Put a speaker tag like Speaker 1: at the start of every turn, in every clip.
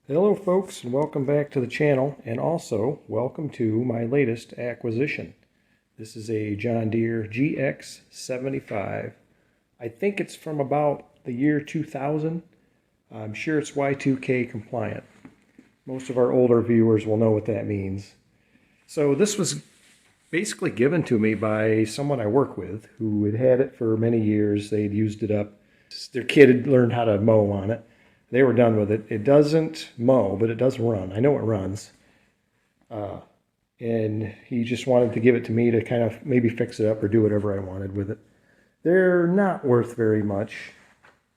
Speaker 1: Hello folks, and welcome back to the channel, and also welcome to my latest acquisition. This is a John Deere GX75. I think it's from about the year 2000. I'm sure it's Y2K compliant. Most of our older viewers will know what that means. So this was basically given to me by someone I work with who had had it for many years. They'd used it up. Their kid had learned how to mow on it. They were done with it. It doesn't mow, but it does run. I know it runs. And he just wanted to give it to me to kind of maybe fix it up or do whatever I wanted with it. They're not worth very much.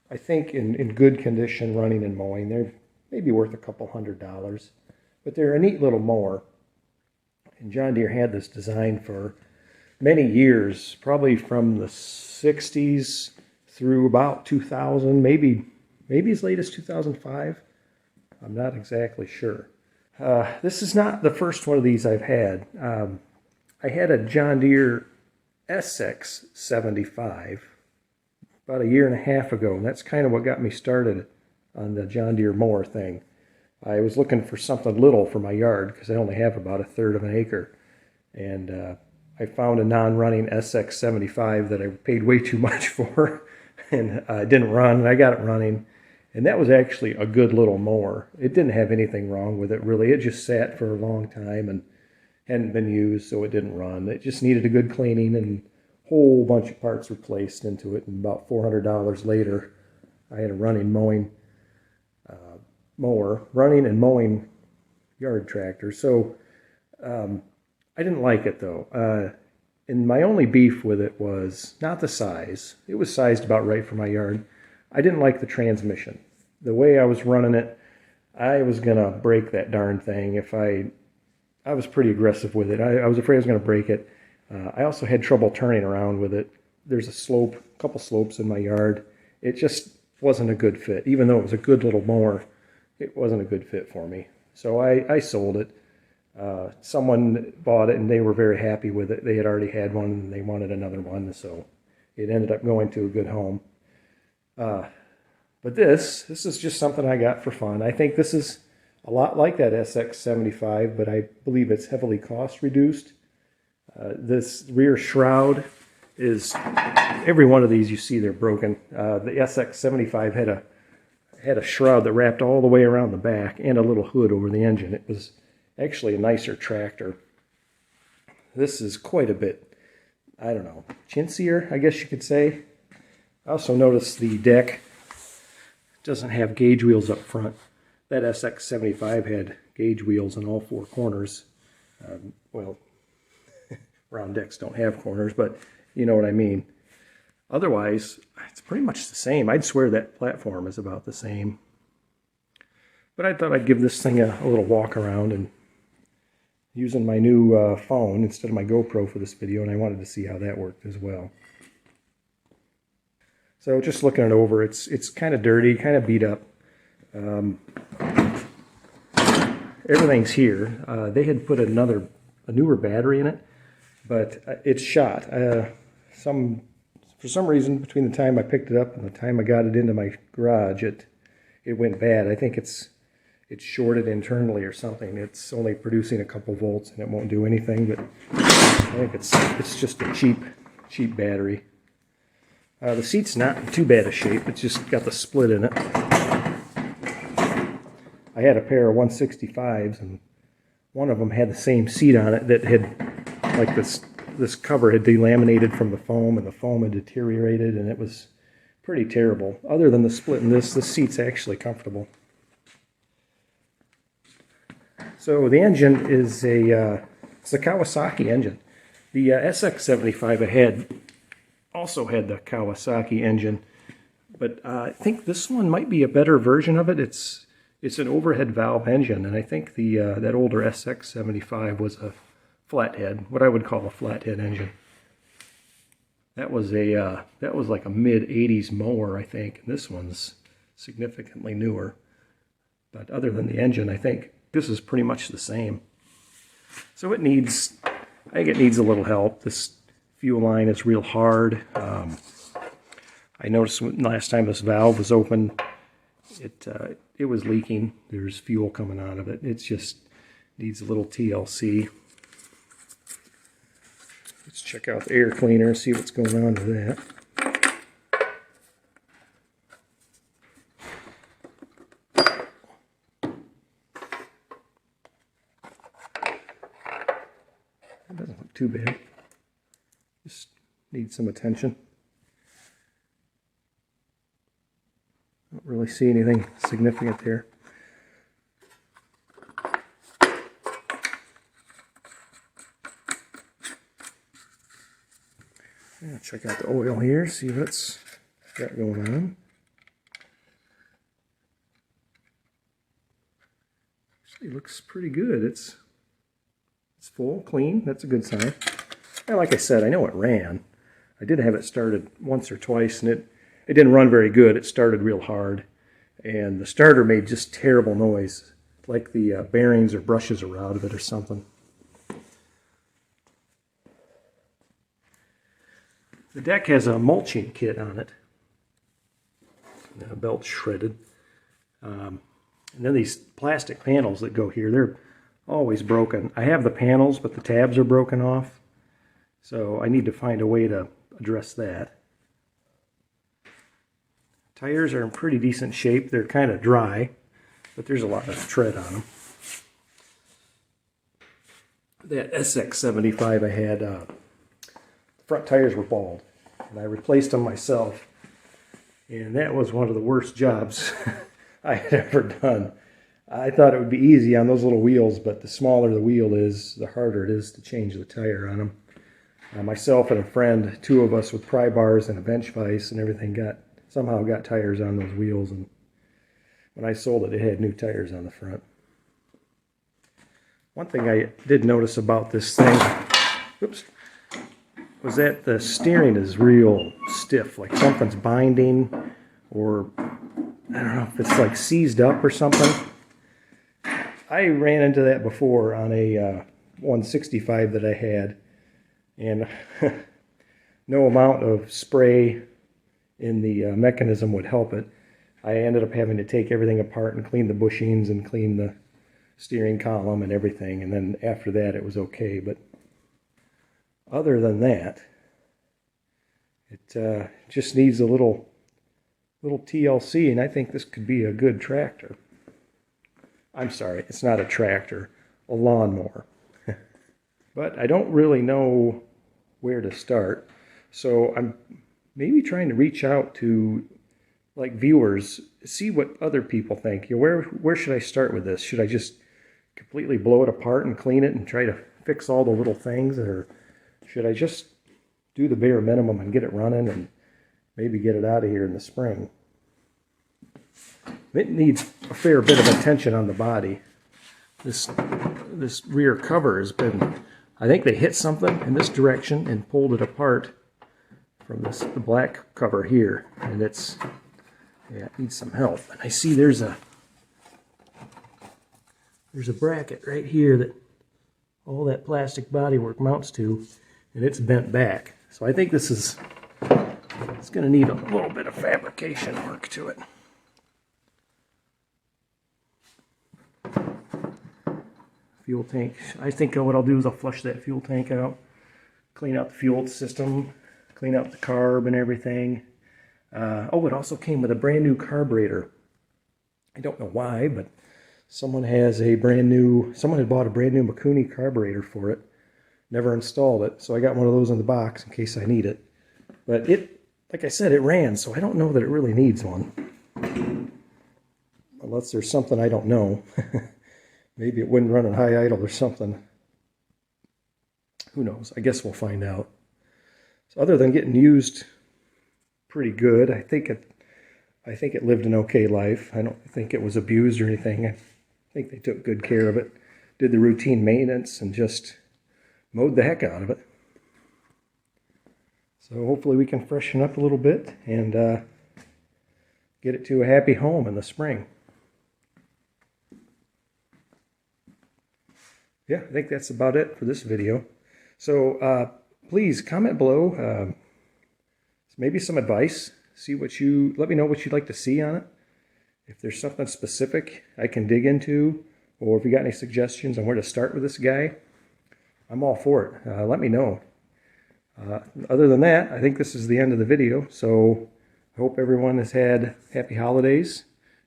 Speaker 1: I think in good condition, running and mowing, they're maybe worth a couple $100. But they're a neat little mower. And John Deere had this design for many years, probably from the 60s through about 2000, maybe as late as 2005. I'm not exactly sure. This is not the first one of these I've had. I had a John Deere GX75 about a year and a half ago, and that's kind of what got me started on the John Deere mower thing. I was looking for something little for my yard because I only have about 1/3 of an acre, and I found a non-running SX75 that I paid way too much for, and it didn't run, and I got it running. And that was actually a good little mower. It didn't have anything wrong with it, really. It just sat for a long time and hadn't been used, so it didn't run. It just needed a good cleaning, and a whole bunch of parts were placed into it. And about $400 later, I had a running running and mowing yard tractor. So I didn't like it, though. And my only beef with it was not the size. It was sized about right for my yard. I didn't like the transmission. The way I was running it, I was going to break that darn thing if I was pretty aggressive with it. I was afraid I was going to break it. I also had trouble turning around with it. There's a couple slopes in my yard. It just wasn't a good fit. Even though it was a good little mower, it wasn't a good fit for me. So I sold it. Someone bought it and they were very happy with it. They had already had one and they wanted another one, so it ended up going to a good home. But this is just something I got for fun. I think this is a lot like that SX75, but I believe it's heavily cost reduced. This rear shroud is, every one of these you see they're broken. The SX75 had a shroud that wrapped all the way around the back and a little hood over the engine. It was actually a nicer tractor. This is quite a bit, I don't know, chintzier, I guess you could say. I also noticed the deck doesn't have gauge wheels up front. That SX75 had gauge wheels in all four corners. Well, round decks don't have corners, but you know what I mean. Otherwise, it's pretty much the same. I'd swear that platform is about the same. But I thought I'd give this thing a little walk around, and using my new phone instead of my GoPro for this video, and I wanted to see how that worked as well. So just looking it over, it's kind of dirty, kind of beat up. Everything's here. They had put a newer battery in it, but it's shot. For some reason, between the time I picked it up and the time I got it into my garage, it went bad. I think it's shorted internally or something. It's only producing a couple volts and it won't do anything. But I think it's just a cheap battery. The seat's not in too bad a shape. It's just got the split in it. I had a pair of 165s, and one of them had the same seat on it that had, like this cover had delaminated from the foam, and the foam had deteriorated, and it was pretty terrible. Other than the split in this seat's actually comfortable. So the engine is it's a Kawasaki engine. The SX75 I had also had the Kawasaki engine, but I think this one might be a better version of it. It's an overhead valve engine, and I think the that older SX75 was a flathead, what I would call a flathead engine. That was like a mid-80s mower, I think, and this one's significantly newer. But other than the engine, I think this is pretty much the same. So I think it needs a little help. This fuel line is real hard. I noticed last time this valve was open, it it was leaking. There's fuel coming out of it. It just needs a little TLC. Let's check out the air cleaner, see what's going on with that. That doesn't look too bad. Just needs some attention. Don't really see anything significant there. Yeah, check out the oil here, see what's got going on. Actually looks pretty good. It's full, clean. That's a good sign. And like I said, I know it ran. I did have it started once or twice, and it didn't run very good. It started real hard, and the starter made just terrible noise, like the bearings or brushes are out of it or something. The deck has a mulching kit on it. The belt's shredded. And then these plastic panels that go here, they're always broken. I have the panels, but the tabs are broken off. So I need to find a way to address that. Tires are in pretty decent shape. They're kind of dry, but there's a lot of tread on them. That SX75 I had, front tires were bald, and I replaced them myself, and that was one of the worst jobs I had ever done. I thought it would be easy on those little wheels, but the smaller the wheel is, the harder it is to change the tire on them. Myself and a friend, two of us with pry bars and a bench vise and everything, somehow got tires on those wheels, and when I sold it, it had new tires on the front. One thing I did notice about this thing, oops, was that the steering is real stiff, like something's binding, or I don't know if it's like seized up or something. I ran into that before on a 165 that I had, and no amount of spray in the mechanism would help it. I ended up having to take everything apart and clean the bushings and clean the steering column and everything, and then after that it was okay. But other than that, it just needs a little TLC, and I think this could be a good tractor. I'm sorry, it's not a tractor, a lawnmower. But I don't really know where to start, so I'm maybe trying to reach out to like viewers, see what other people think. You know, where should I start with this? Should I just completely blow it apart and clean it and try to fix all the little things, or should I just do the bare minimum and get it running and maybe get it out of here in the spring? It needs a fair bit of attention on the body. This rear cover has been, I think they hit something in this direction and pulled it apart from the black cover here, and it needs some help. And I see there's a bracket right here that all that plastic bodywork mounts to, and it's bent back. So I think it's going to need a little bit of fabrication work to it. Fuel tank. I think what I'll do is I'll flush that fuel tank out, clean out the fuel system, clean out the carb and everything. Oh, it also came with a brand new carburetor. I don't know why, but someone had bought a brand new Mikuni carburetor for it. Never installed it, so I got one of those in the box in case I need it. But like I said, it ran, so I don't know that it really needs one. Unless there's something I don't know. Maybe it wouldn't run at high idle or something. Who knows? I guess we'll find out. So other than getting used pretty good, I think it lived an okay life. I don't think it was abused or anything. I think they took good care of it, did the routine maintenance, and just mowed the heck out of it. So hopefully we can freshen up a little bit and get it to a happy home in the spring. Yeah, I think that's about it for this video. So please comment below, maybe some advice. Let me know what you'd like to see on it. If there's something specific I can dig into, or if you got any suggestions on where to start with this guy, I'm all for it. Let me know. Other than that, I think this is the end of the video. So I hope everyone has had happy holidays.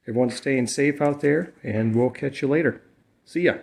Speaker 1: Everyone's staying safe out there, and we'll catch you later. See ya.